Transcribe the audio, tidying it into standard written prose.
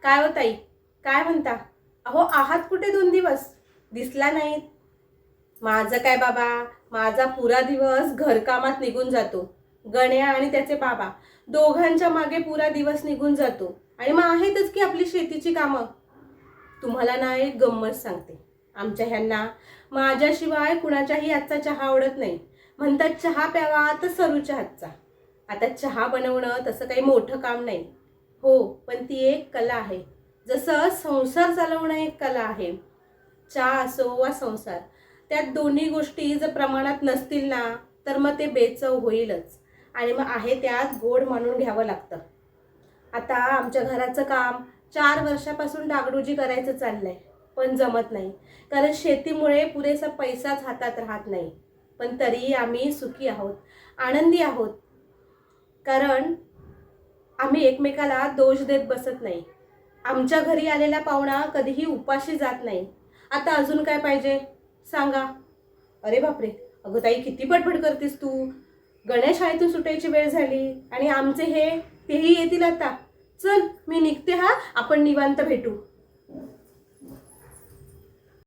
काय हो ताई, काय म्हणता? अहो आहात कुठे 2 दिवस? दिसला नाहीत. माझं काय बाबा, माझा पुरा दिवस घरकामात निघून जातो. गण्या आणि त्याचे बाबा दोघांच्या मागे पुरा दिवस निघून जातो. आणि मग आहेतच की आपली शेतीची कामं. तुम्हाला ना एक गंमत सांगते. आमच्या ह्यांना माझ्याशिवाय कुणाच्याही हातचा चहा आवडत नाही. म्हणतात चहा प्यावा तर सरूच्या हातचा. आता चहा बनवणं तसं काही मोठं काम नाही. हो, पण ती एक कला आहे. जसं संसार चालवणं एक कला आहे. चहा असो वा संसार, त्यात दोन्ही गोष्टी जर प्रमाणात नसतील ना, तर मग ते बेचव होईलच. आणि मग आहे त्यात गोड मानून घ्यावं लागतं. आता आमच्या घराचं काम 4 वर्षापासून डागडुजी करायचं चाललंय, पण जमत नाही. कारण शेतीमुळे पुरेसा पैसाच हातात राहत नाही. पण तरीही आम्ही सुखी आहोत, आनंदी आहोत. कारण आम्ही एकमेकाला दोष देत बसत नाही. आमच्या घरी आलेला पाहुणा कधीही उपाशी जात नाही. आता अजून काय पाहिजे सांगा? अरे बापरे, अगं ताई किती बडबड करतेस तू. गणेश शाळेतून सुटायची वेळ झाली आणि आमचे तेही येतील आता. चल मी निघते, हा आपण निवांत भेटू.